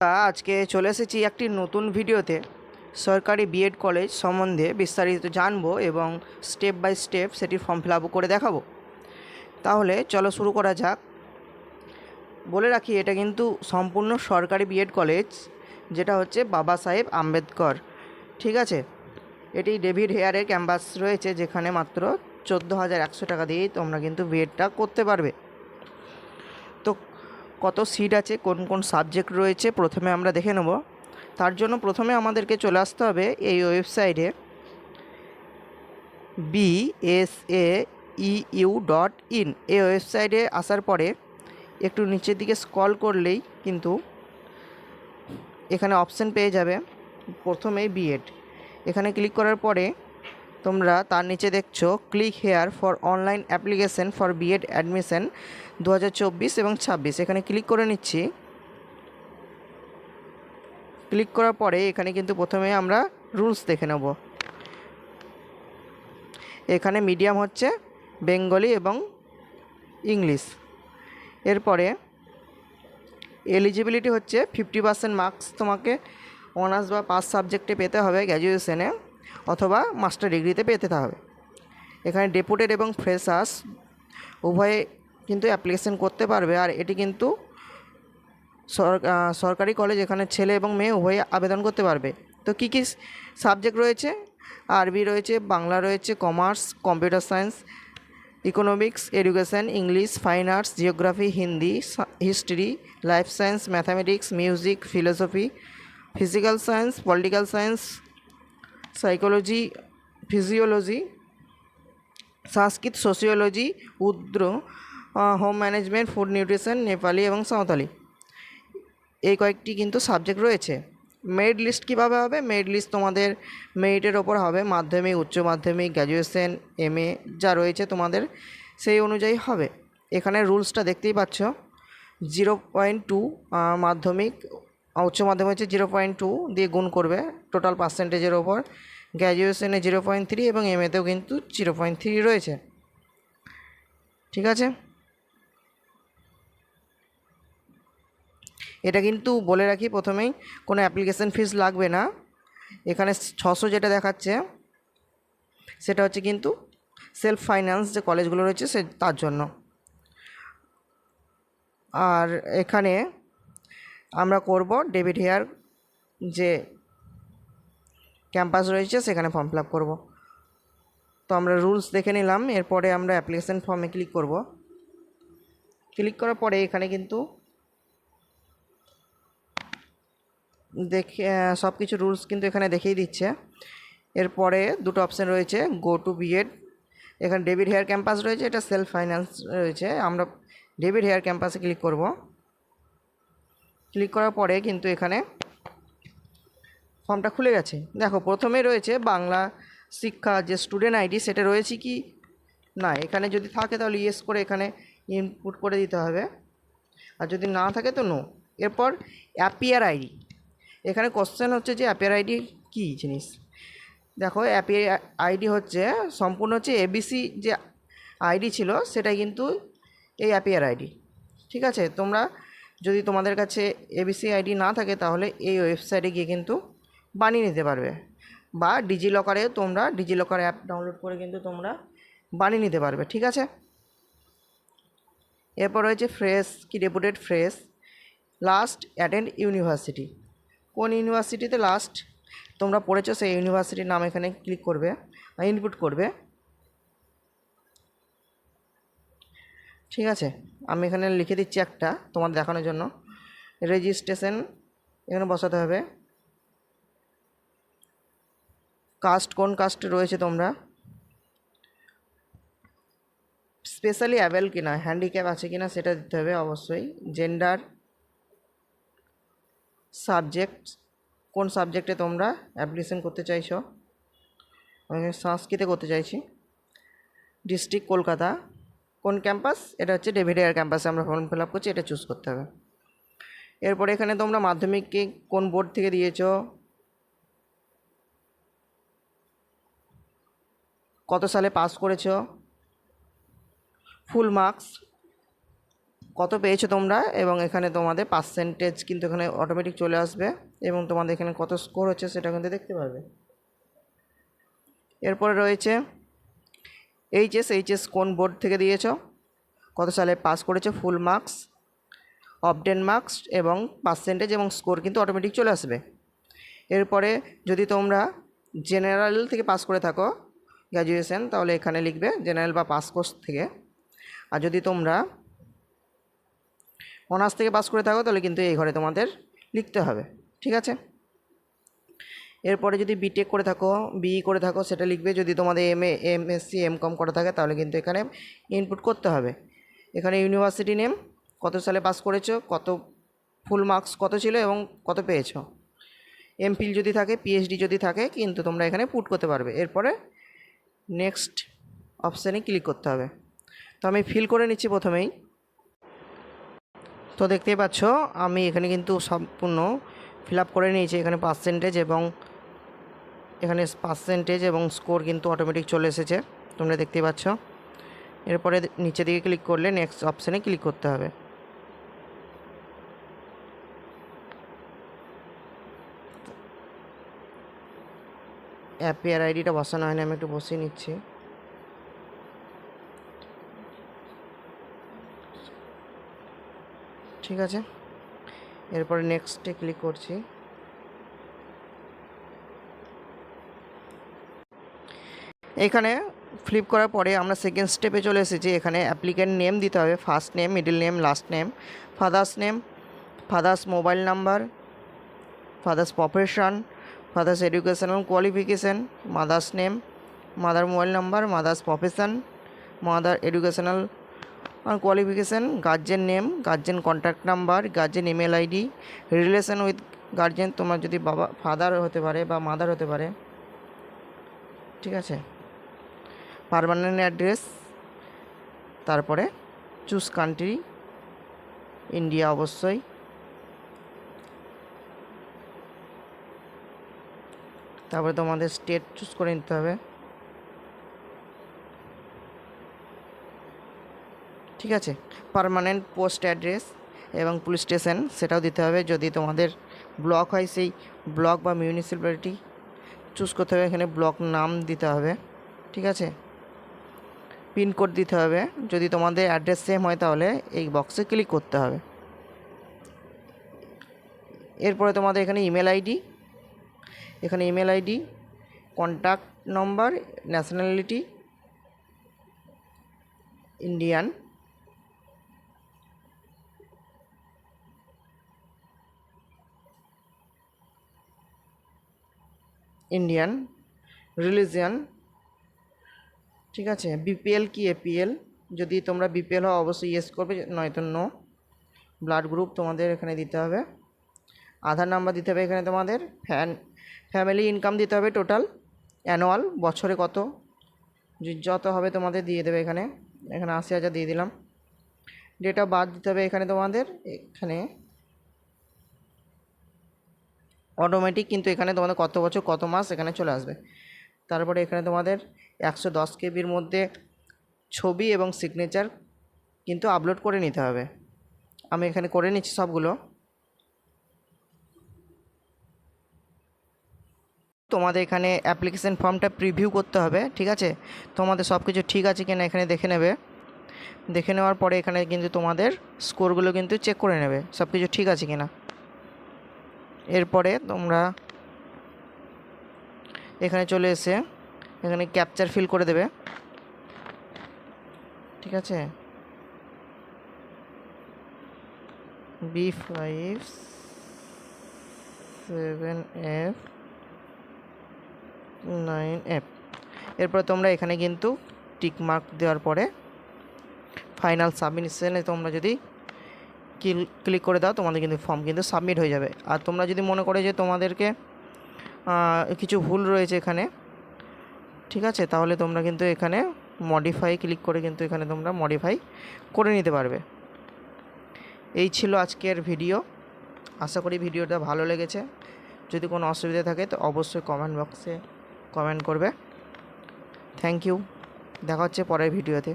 আজকে চলে এসেছি একটি নতুন ভিডিওতে। সরকারি বিএড কলেজ সম্বন্ধে বিস্তারিত জানবো এবং স্টেপ বাই স্টেপ সেটির ফর্ম ফিল আপ করে দেখাবো। তাহলে চলো শুরু করা যাক। বলে রাখি, এটা কিন্তু সম্পূর্ণ সরকারি বিএড কলেজ, যেটা হচ্ছে বাবা সাহেব আম্বেদকর। ঠিক আছে, এটি ডেভিড হেয়ারের ক্যাম্পাস রয়েছে, যেখানে মাত্র 14,100 টাকা দিয়েই তোমরা কিন্তু বিএডটা করতে পারবে। তো কত সিট আছে, কোন কোন সাবজেক্ট রয়েছে, প্রথমে আমরা দেখে নেব। তার জন্য প্রথমে আমাদেরকে চলে আসতে হবে এই ওয়েবসাইটে BSAEU.in। এই ওয়েবসাইটে আসার পরে একটু নিচের দিকে স্ক্রল করলেই কিন্তু এখানে অপশান পেয়ে যাবে। প্রথমেই বিএড, এখানে ক্লিক করার পরে তোমরা তার নিচে দেখছো click here for online application for B Ed admission 2024 এবং 26। এখানে ক্লিক করে নিচ্ছি। ক্লিক করার পরে এখানে কিন্তু প্রথমে আমরা রুলস দেখে নেব। এখানে মিডিয়াম হচ্ছে বেঙ্গলি এবং ইংলিশ। এরপরে এলিজিবিলিটি হচ্ছে 50% মার্কস তোমাকে অনার্স বা পাস সাবজেক্টে পেতে হবে গ্র্যাজুয়েশনে, অথবা মাস্টার ডিগ্রিতে পেতে হবে। এখানে ডেপুটেড এবং ফ্রেশার্স উভয়ে কিন্তু অ্যাপ্লিকেশন করতে পারবে। আর এটি কিন্তু সরকারি কলেজ, এখানে ছেলে এবং মেয়ে উভয়ে আবেদন করতে পারবে। তো কী কী সাবজেক্ট রয়েছে? আরবি রয়েছে, বাংলা রয়েছে, commerce, computer science, economics, education, English, fine arts, geography, Hindi, history, life science, mathematics, music, philosophy, physical science, political science, psychology, physiology, Sanskrit, sociology, Urdu, home management, food nutrition, Nepali এবং সাঁওতালি। এই কয়েকটি কিন্তু সাবজেক্ট রয়েছে। মেরিট লিস্ট কীভাবে হবে? মেরিট লিস্ট তোমাদের মেরিটের ওপর হবে, মাধ্যমিক, উচ্চ মাধ্যমিক, গ্র্যাজুয়েশন, MA যা রয়েছে তোমাদের সেই অনুযায়ী হবে। এখানে রুলসটা দেখতেই পাচ্ছ। 0.2 মাধ্যমিক, উচ্চ মাধ্যমিক হচ্ছে 0.2 দিয়ে গুণ করবে টোটাল পার্সেন্টেজের ওপর। গ্র্যাজুয়েশনে 0.3 এবং MAতেও কিন্তু 0.3 রয়েছে। ঠিক আছে, এটা কিন্তু বলে রাখি প্রথমেই, কোনো অ্যাপ্লিকেশন ফিস লাগবে না। এখানে 600 যেটা দেখাচ্ছে সেটা হচ্ছে কিন্তু সেলফ ফাইন্যান্স যে কলেজগুলো রয়েছে সে তার জন্য। আর এখানে আমরা করব ডেভিড হেয়ার যে ক্যাম্পাস রয়েছে সেখানে ফর্ম ফিল আপ করবো। তো আমরা রুলস দেখে নিলাম। এরপরে আমরা অ্যাপ্লিকেশন ফর্মে ক্লিক করব। ক্লিক করার পরে এখানে কিন্তু দেখে সব কিছু রুলস কিন্তু এখানে দেখিয়ে দিচ্ছে। এরপরে দুটো অপশান রয়েছে, গো টু বিএড। এখানে ডেভিড হেয়ার ক্যাম্পাস রয়েছে, এটা সেলফ ফাইন্যান্স রয়েছে। আমরা ডেভিড হেয়ার ক্যাম্পাসে ক্লিক করব। ক্লিক করার পরে কিন্তু এখানে ফর্মটা খুলে গেছে। দেখো প্রথমে রয়েছে বাংলা শিক্ষা যে স্টুডেন্ট আইডি, সেটা রয়েছে কি না। এখানে যদি থাকে তাহলে ইয়েস করে এখানে ইনপুট করে দিতে হবে, আর যদি না থাকে তো নো। এরপর অ্যাপিয়ার আইডি, এখানে কোশ্চেন হচ্ছে যে অ্যাপিয়ার আইডি কী জিনিস। দেখো অ্যাপিয়ার আইডি হচ্ছে সম্পূর্ণ হচ্ছে ABC যে আইডি ছিল সেটাই কিন্তু এই অ্যাপিয়ার আইডি। ঠিক আছে, তোমরা যদি তোমাদের কাছে ABC আইডি না থাকে তাহলে এই ওয়েবসাইটে গিয়ে কিন্তু বানিয়ে নিতে পারবে, বা ডিজিলকারে তোমরা ডিজিলকার অ্যাপ ডাউনলোড করে কিন্তু তোমরা বানিয়ে নিতে পারবে। ঠিক আছে, এরপর রয়েছে ফ্রেশ কি deputed fresh. Last attend university, কোন ইউনিভার্সিটিতে লাস্ট তোমরা পড়েছো সেই ইউনিভার্সিটির নাম এখানে ক্লিক করবে, ইনপুট করবে। ঠিক আছে, আমি এখানে লিখে দিচ্ছি একটা তোমার দেখানোর জন্য। রেজিস্ট্রেশন এখানে বসাতে হবে। কাস্ট, কোন কাস্ট রয়েছে তোমরা, স্পেশালি অ্যাবেল কিনা, হ্যান্ডিক্যাপ আছে কিনা সেটা দিতে হবে অবশ্যই। জেন্ডার, সাবজেক্ট, কোন সাবজেক্টে তোমরা অ্যাপ্লিকেশন করতে চাইছো, আমি সংস্কৃতে করতে চাইছি। ডিস্ট্রিক্ট কলকাতা, কোন ক্যাম্পাস, এটা হচ্ছে ডেভিড হেয়ার ক্যাম্পাসে আমরা ফর্ম ফিল আপ করছি, এটা চুজ করতে হবে। এরপরে এখানে তোমরা মাধ্যমিককে কোন বোর্ড থেকে দিয়েছো, কত সালে পাস করেছো, ফুল মার্কস কত পেয়েছো তোমরা, এবং এখানে তোমাদের পার্সেন্টেজ কিন্তু এখানে অটোমেটিক চলে আসবে, এবং তোমাদের এখানে কত স্কোর হচ্ছে সেটা কিন্তু দেখতে পারবে। এরপরে রয়েছে এইচএস কোন বোর্ড থেকে দিয়েছো, কত সালে পাস করেছো, ফুল মার্কস, অবটেন মার্কস এবং পার্সেন্টেজ এবং স্কোর কিন্তু অটোমেটিক চলে আসবে। এরপরে যদি তোমরা জেনারেল থেকে পাস করে থাকো গ্র্যাজুয়েশন, তাহলে এখানে লিখবে জেনারেল বা পাস কোর্স থেকে। আর যদি তোমরা অনার্স থেকে পাস করে থাকো তাহলে কিন্তু এই ঘরে তোমাদের লিখতে হবে, ঠিক আছে। এরপরে যদি বিটেক করে থাকো, বিই করে থাকো, সেটা লিখবে। যদি তোমাদের এমএ, এমএসসি, এমকম করা থাকে তাহলে কিন্তু এখানে ইনপুট করতে হবে। এখানে ইউনিভার্সিটি নেম, কত সালে পাস করেছো, কত ফুল মার্কস কত ছিল এবং কত পেয়েছো। এমফিল যদি থাকে, পিএইচডি যদি থাকে কিন্তু তোমরা এখানে পুট করতে পারবে। এরপরে নেক্সট অপশানে ক্লিক করতে হবে। তো আমি ফিল করে নিচ্ছি প্রথমেই। তো দেখতেই পাচ্ছ আমি এখানে কিন্তু সম্পূর্ণ ফিল আপ করে নিয়েছি। এখানে পার্সেন্টেজ এবং স্কোর কিন্তু অটোমেটিক চলে এসেছে, তোমরা দেখতেই পাচ্ছ। এরপরে নিচে দিকে ক্লিক করলে নেক্সট অপশানে ক্লিক করতে হবে। অ্যাপিয়ার আইডিটা বসানো হয়নি, আমি একটু বসিয়ে নিচ্ছি। ঠিক আছে, এরপরে নেক্সটে ক্লিক করছি। এখানে ফ্লিপ করার পরে আমরা সেকেন্ড স্টেপে চলে এসেছি। এখানে অ্যাপ্লিক্যান্ট নেম দিতে হবে, first name, middle name, last name, father's name, father's mobile number, father's profession, father's educational qualification, mother's name, mother mobile number, mother's profession, mother educational qualification, guardian name, guardian contact number, guardian email ID, relation with guardian, তোমার যদি বাবা father হতে পারে বা mother হতে পারে, ঠিক আছে। পার্মানেন্ট অ্যাড্রেস, তারপরে চুজ কান্ট্রি, ইন্ডিয়া অবশ্যই, তারপরে তোমাদের স্টেট চুজ করে নিতে হবে, ঠিক আছে। পার্মানেন্ট পোস্ট অ্যাড্রেস এবং পুলিশ স্টেশন সেটাও দিতে হবে। যদি তোমাদের ব্লক হয় সেই ব্লক বা মিউনিসিপ্যালিটি চুজ করতে হবে, এখানে ব্লক নাম দিতে হবে, ঠিক আছে। পিনকোড দিতে হবে, যদি তোমাদের অ্যাড্রেস সেম হয় তাহলে এই বক্সে ক্লিক করতে হবে। এরপরে তোমাদের এখানে email ID, contact number, nationality Indian, religion, ঠিক আছে। বিপিএল কি এপিএল, যদি তোমরা বিপিএল হও অবশ্যই ইয়েস করবে, নয়তো নো। ব্লাড গ্রুপ তোমাদের এখানে দিতে হবে, আধার নাম্বার দিতে হবে। এখানে তোমাদের ফ্যামিলি ইনকাম দিতে হবে, টোটাল অ্যানুয়াল বছরে কত যত হবে তোমাদের দিয়ে দেবে। এখানে 80,000 দিয়ে দিলাম। ডেট অফ বার্থ দিতে হবে এখানে তোমাদের, এখানে অটোমেটিক কিন্তু এখানে তোমাদের কত বছর কত মাস এখানে চলে আসবে। তারপরে এখানে তোমাদের 110 কেবির মধ্যে ছবি এবং সিগনেচার কিন্তু আপলোড করে নিতে হবে। আমি এখানে করে নিচ্ছি সবগুলো। তোমাদের এখানে অ্যাপ্লিকেশান ফর্মটা প্রিভিউ করতে হবে, ঠিক আছে। তোমাদের সব কিছু ঠিক আছে কিনা এখানে দেখে নেবে। দেখে নেওয়ার পরে এখানে কিন্তু তোমাদের স্কোরগুলো কিন্তু চেক করে নেবে সব কিছু ঠিক আছে কিনা। এরপরে তোমরা এখানে চলে এসে এখানে ক্যাপচার ফিল করে দেবে, ঠিক আছে। B57F9F। এরপরে তোমরা এখানে কিন্তু টিক মার্ক দেওয়ার পরে ফাইনাল সাবমিশনে তোমরা যদি ক্লিক করে দাও তোমাদের কিন্তু ফর্ম কিন্তু সাবমিট হয়ে যাবে। আর তোমরা যদি মনে করে যে তোমাদেরকে কিছু ভুল রয়েছে এখানে, ঠিক আছে, তাহলে তোমরা কিন্তু এখানে মডিফাই ক্লিক করে কিন্তু এখানে তোমরা মডিফাই করে নিতে পারবে। এই ছিল আজকের ভিডিও। আশা করি ভিডিওটা ভালো লেগেছে। যদি কোনো অসুবিধা থাকে তো অবশ্যই কমেন্ট বক্সে কমেন্ট করবে। থ্যাংক ইউ, দেখা হচ্ছে পরের ভিডিওতে।